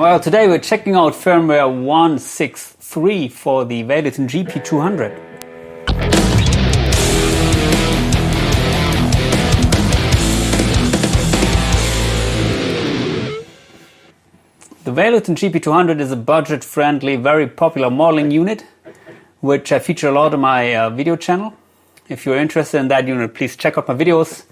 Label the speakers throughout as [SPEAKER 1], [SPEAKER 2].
[SPEAKER 1] Well, today we're checking out firmware 163 for the Valeton GP-200. The Valeton GP-200 is a budget-friendly, very popular modeling unit, which I feature a lot on my video channel. If you're interested in that unit, please check out my videos.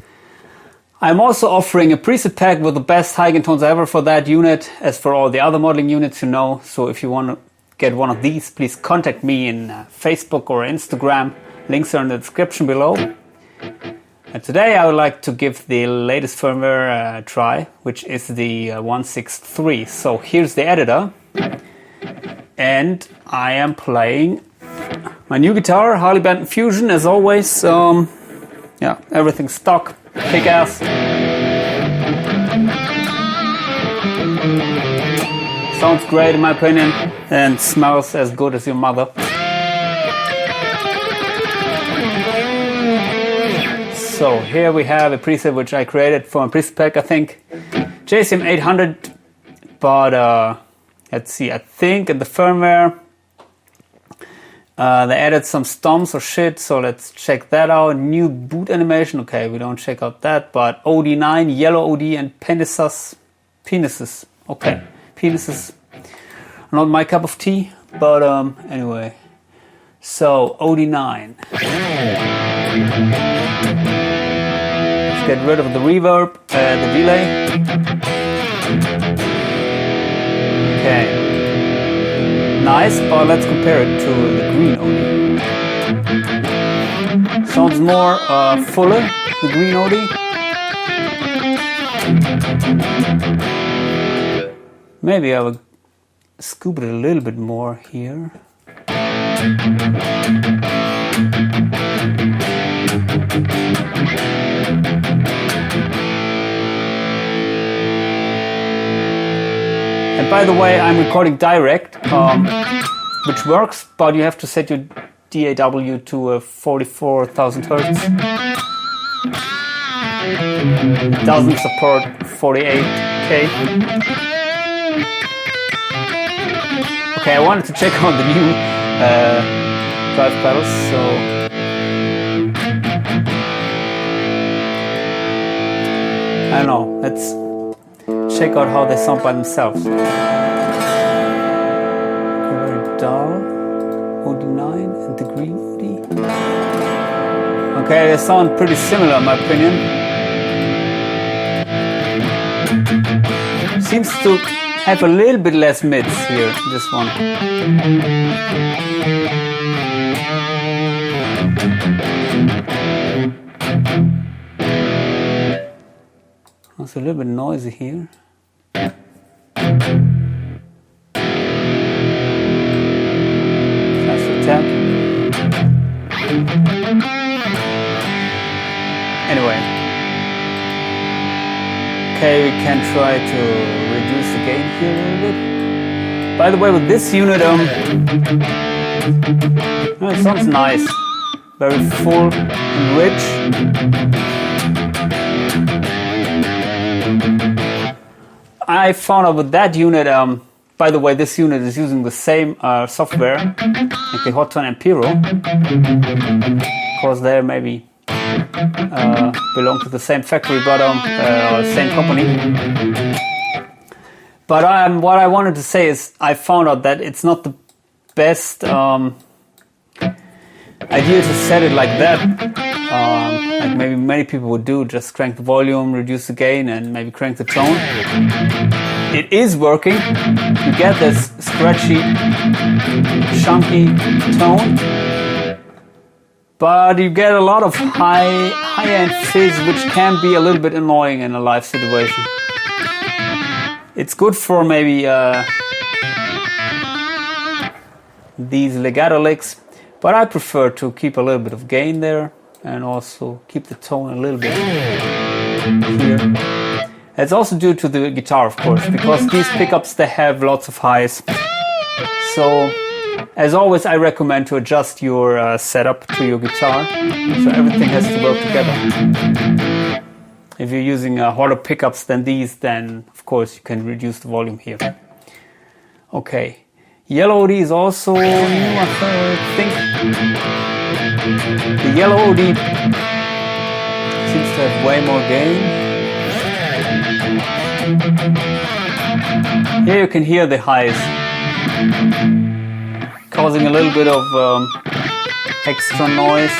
[SPEAKER 1] I'm also offering a preset pack with the best high-gain tones ever for that unit, as for all the other modeling units you know. So if you want to get one of these, please contact me in Facebook or Instagram. Links are in the description below. And today I would like to give the latest firmware a try, which is the 163. So here's the editor. And I am playing my new guitar, Harley Benton Fusion, as always. Yeah, everything's stock. Kick ass. Sounds great in my opinion and smells as good as your mother. So here we have a preset which I created for a preset pack, I think. JCM 800, but let's see, I think in the firmware they added some stomps or shit, so let's check that out. New boot animation, okay, we don't check out that, but OD9, yellow OD, and penises, okay, penises, not my cup of tea, but anyway, so OD9. Let's get rid of the reverb, the delay. Okay. Nice, but let's compare it to the green OD. Sounds more fuller, the green OD. Maybe I will scoop it a little bit more here. And by the way, I'm recording direct, which works, but you have to set your DAW to 44,000 Hertz. It doesn't support 48K. Okay, I wanted to check out the new drive pedals, so I don't know, let's check out how they sound by themselves. Very dull, OD9 and the green OD. Okay, they sound pretty similar in my opinion. Seems to have a little bit less mids here, this one. It's a little bit noisy here. Faster tap. Anyway. Okay, we can try to reduce the gain here a little bit. By the way, with this unit, it sounds nice. Very full and rich. I found out with that unit, by the way, this unit is using the same software, like the Hotone Ampero, because they maybe belong to the same factory, but or same company. But what I wanted to say is, I found out that it's not the best idea to set it like that. Like maybe many people would do, just crank the volume, reduce the gain, and maybe crank the tone. It is working. You get this scratchy, chunky tone, but you get a lot of high-end fizz, which can be a little bit annoying in a live situation. It's good for maybe these legato licks, but I prefer to keep a little bit of gain there and also keep the tone a little bit here. It's also due to the guitar, of course, because these pickups, they have lots of highs. So, as always, I recommend to adjust your setup to your guitar, so everything has to work together. If you're using harder pickups than these, then of course you can reduce the volume here. Okay, yellow OD is also new, I think. The yellow OD seems to have way more gain. Here you can hear the highs, causing a little bit of extra noise.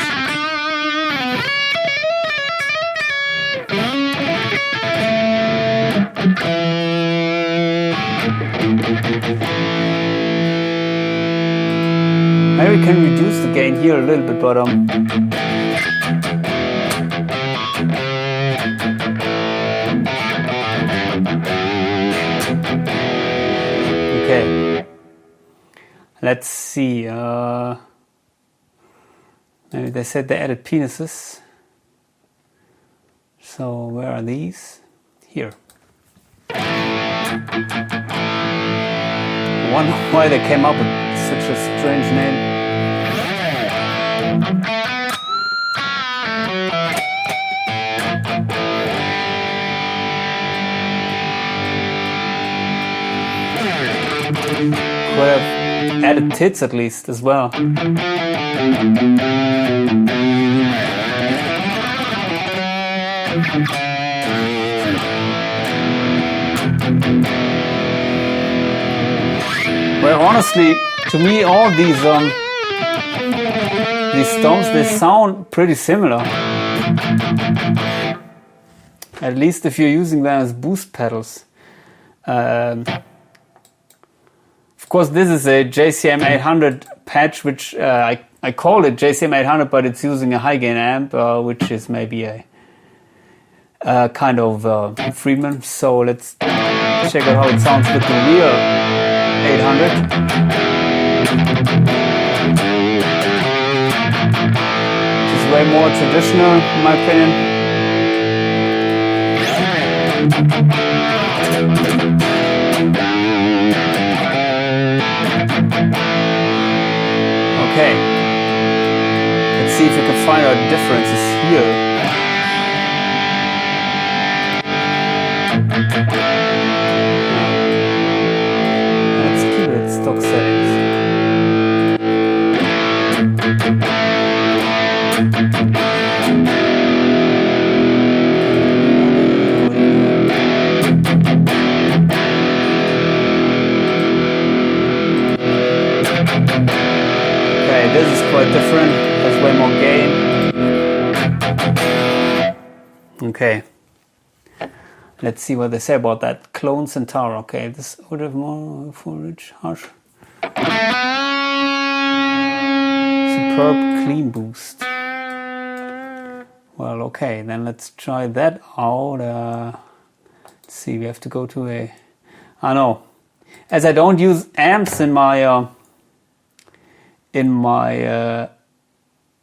[SPEAKER 1] Maybe we can reduce the gain here a little bit, but okay. Let's see. Maybe they said they added penises. So where are these? Here. I wonder why they came up with such a strange name. Could have added tits at least as well. Well, honestly, to me, all these toms, they sound pretty similar. At least if you're using them as boost pedals. Of course, this is a JCM 800 patch, which I call it JCM 800, but it's using a high gain amp, which is maybe a kind of Friedman. So let's check out how it sounds with the real 800. Which is way more traditional, in my opinion. Okay, let's see if we can find out differences here. Let's keep it at stock settings. This is quite different, has way more gain. Okay, let's see what they say about that. Clone Centaur, okay, this would have more full rich, harsh. Superb clean boost. Well, okay, then let's try that out. Let's see, we have to go to a... I know, as I don't use amps in my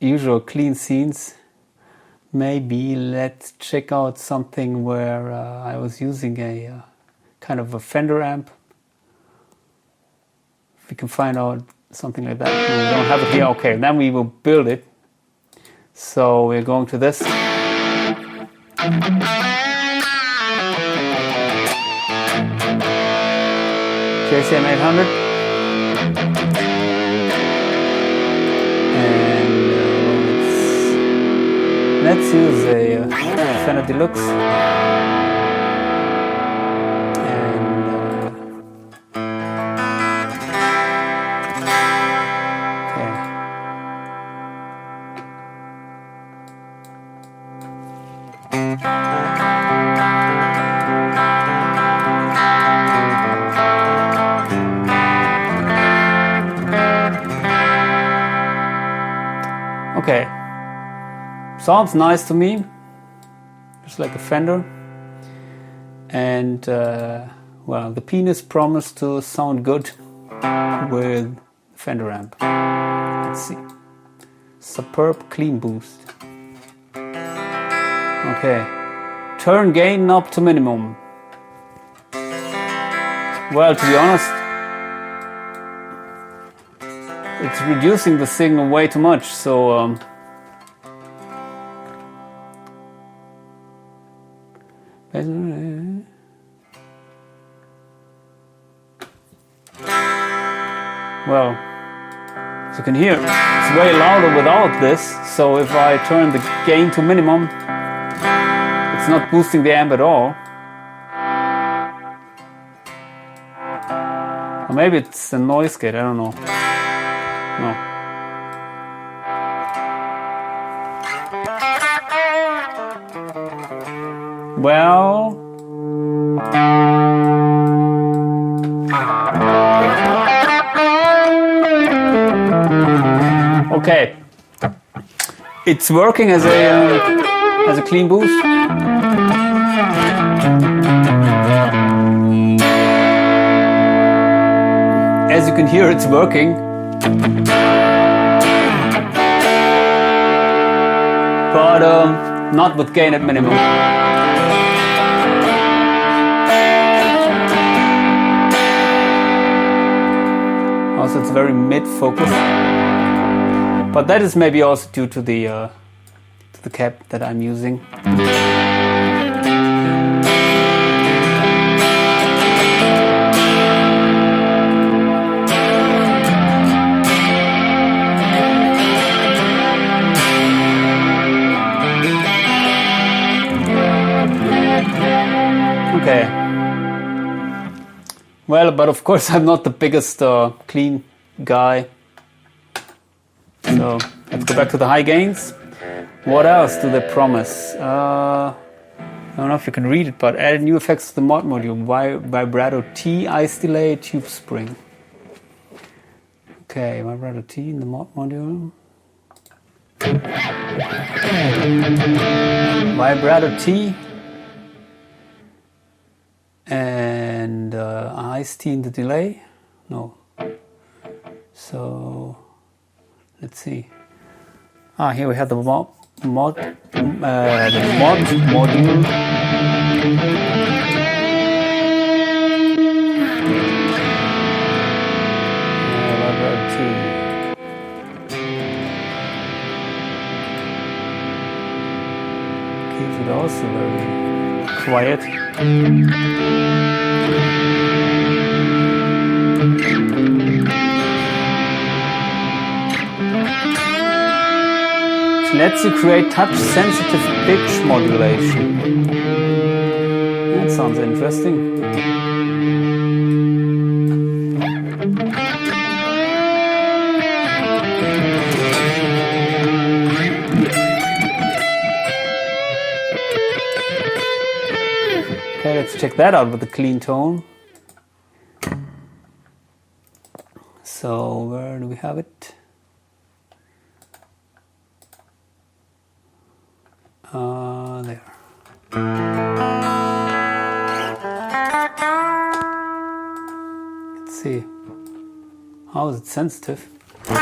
[SPEAKER 1] usual clean scenes, maybe let's check out something where I was using a kind of a Fender amp. If we can find out something like that. We don't have it here. Okay, then we will build it. So we're going to this. JCM 800. Let's use a Fender Deluxe okay. Sounds nice to me, just like a Fender, and well, the penis promised to sound good with the Fender amp. Let's see. Superb clean boost. Okay, turn gain up to minimum. Well, to be honest, it's reducing the signal way too much, so well, as you can hear, it's way louder without this, so if I turn the gain to minimum, it's not boosting the amp at all. Or maybe it's a noise gate, I don't know. No. Well, okay, it's working as a clean boost. As you can hear, it's working, but not with gain at minimum. Also, it's very mid-focus, but that is maybe also due to the cap that I'm using. Okay. Well, but of course I'm not the biggest clean guy. So let's go back to the high gains. What else do they promise? I don't know if you can read it, but add new effects to the mod module. Vibrato T, ice delay, tube spring. Okay, vibrato T in the mod module. Vibrato T. And ice T in the delay. No. So let's see. Here we have the mod module. Keeps it also very quiet. Lets you create touch-sensitive pitch modulation. That sounds interesting. Okay, let's check that out with the clean tone. So, where do we have it? There. Let's see. How is it sensitive? Okay,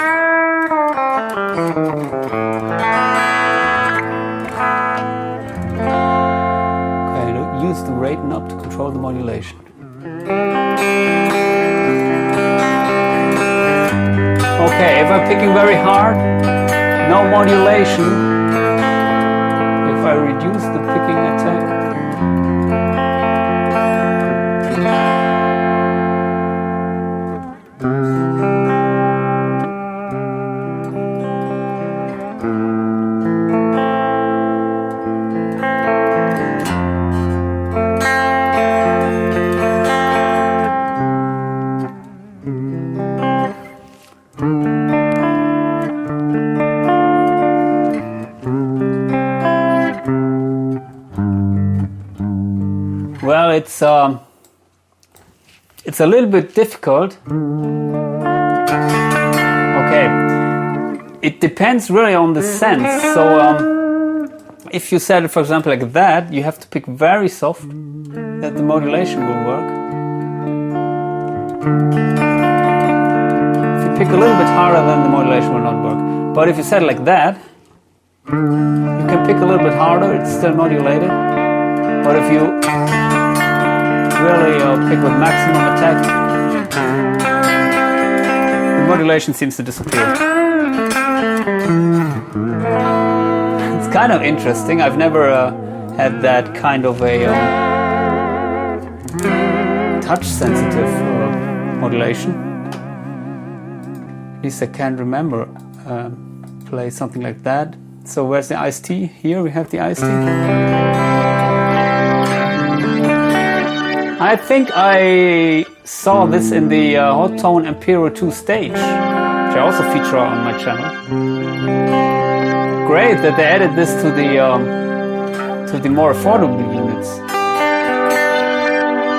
[SPEAKER 1] use the rate knob to control the modulation. Okay, if I'm picking very hard, no modulation. If I reduce the picking attack, well, it's a little bit difficult. Okay, it depends really on the sense. So if you set it, for example, like that, you have to pick very soft that the modulation will work. If you pick a little bit harder, then the modulation will not work. But if you set it like that, you can pick a little bit harder, it's still modulated. But if you really pick with maximum attack, the modulation seems to disappear. It's kind of interesting. I've never had that kind of a touch sensitive modulation. At least I can't remember play something like that. So where's the iced tea? Here we have the iced tea. I think I saw this in the Hotone Ampero 2 stage, which I also feature on my channel. Great that they added this to the more affordable units.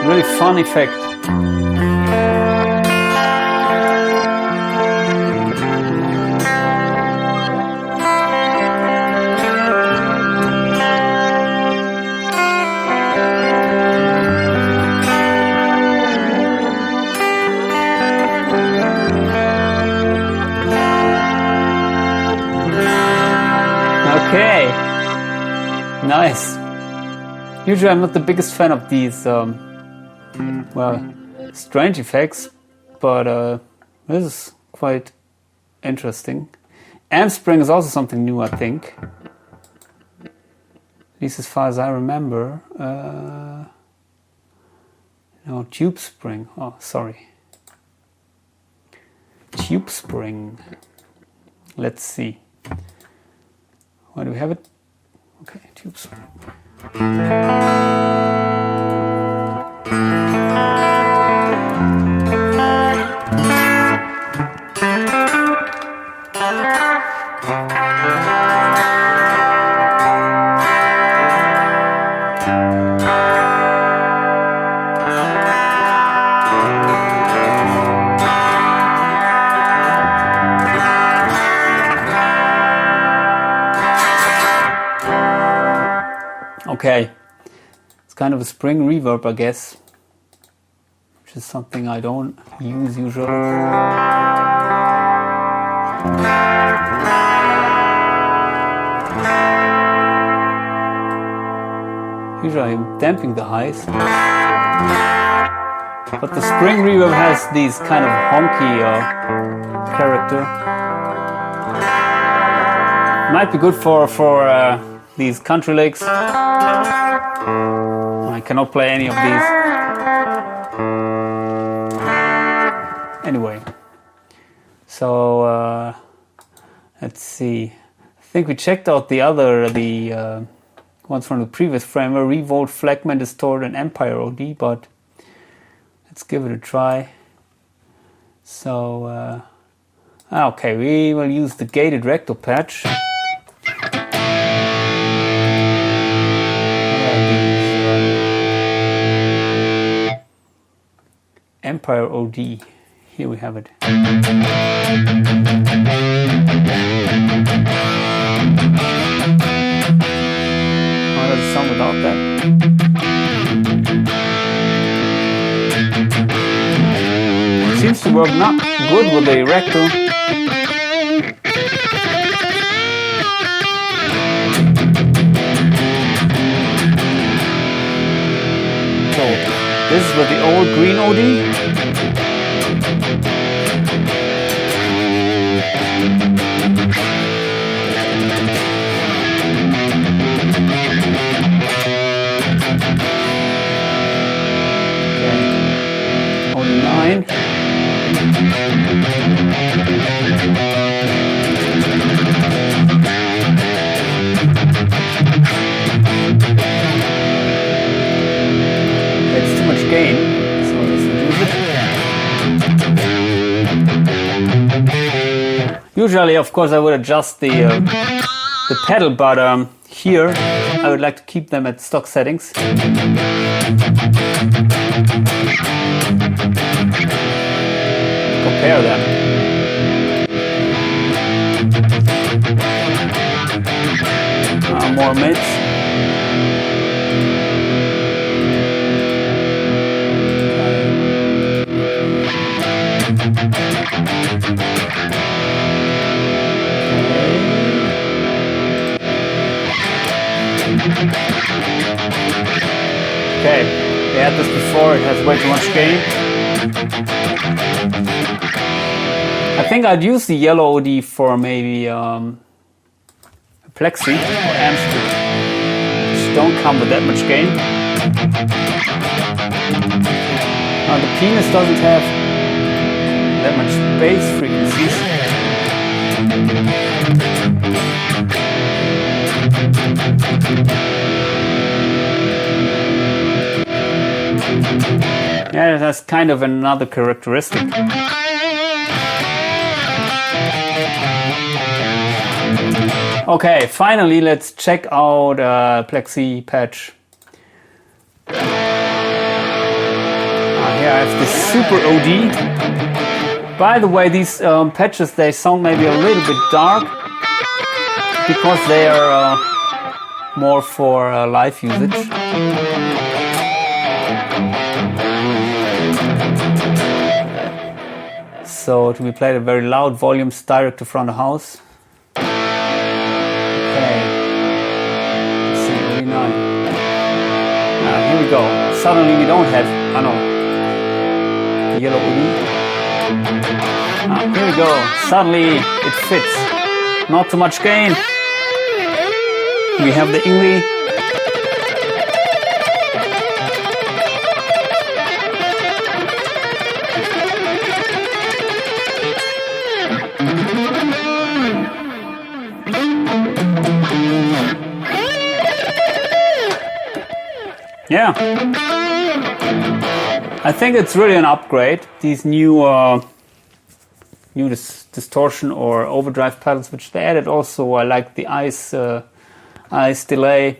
[SPEAKER 1] Really fun effect. Okay, nice. Usually I'm not the biggest fan of these, well, strange effects, but this is quite interesting. Amp spring is also something new, I think. At least as far as I remember. No, tube spring. Oh, sorry. Tube spring. Let's see. Where do we have it? Okay, tube spring. Okay, it's kind of a spring reverb, I guess, which is something I don't use usually. Usually I'm damping the highs, but the spring reverb has these kind of honky character. Might be good for these country licks. I cannot play any of these. Anyway, so let's see. I think we checked out the ones from the previous framework. Revolt, Fragment, Distort, and Empire OD, but let's give it a try. So, okay, we will use the gated rectal patch. Empire OD. Here we have it. How does it sound without that? It seems to work not good with the rectal. So this is with the old green OD. It's too much gain, so let's reduce it. Usually, of course, I would adjust the pedal, but here I would like to keep them at stock settings. Compare them. More mids. Okay, we had this before, it has way too much gain. I think I'd use the yellow OD for maybe Plexi or Amsterdam, which don't come with that much gain. Now the penis doesn't have that much bass frequencies. has kind of another characteristic. Okay, finally let's check out Plexi patch. Here I have this Super OD. By the way, these patches, they sound maybe a little bit dark because they are more for live usage. So to be played at very loud volumes direct to front of house. Okay, let's see, really nice. Here we go. Suddenly we don't have, the yellow OD. Here we go. Suddenly it fits. Not too much gain. We have the Ingwe. Yeah, I think it's really an upgrade. These new distortion or overdrive pedals, which they added. Also, I like the ice delay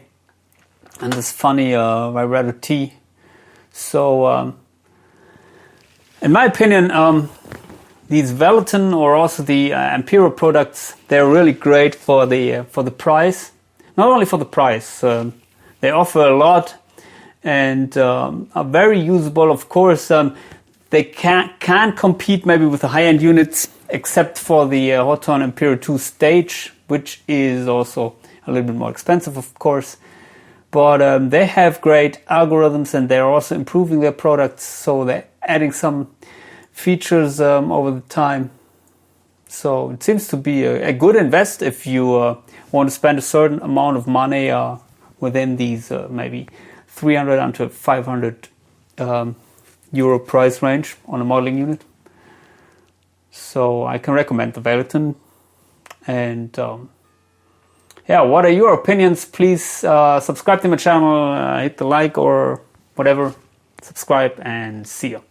[SPEAKER 1] and this funny vibrato T. So, in my opinion, these Valeton or also the Ampero products, they're really great for the price. Not only for the price, they offer a lot. And are very usable. Of course, they can't compete maybe with the high-end units, except for the Hotone Ampero 2 stage, which is also a little bit more expensive, of course. But they have great algorithms, and they're also improving their products, so they're adding some features over the time. So it seems to be a good invest if you want to spend a certain amount of money within these maybe 300 until 500 euro price range on a modeling unit. So I can recommend the Valeton. And yeah, what are your opinions? Please subscribe to my channel, hit the like or whatever, subscribe, and see you.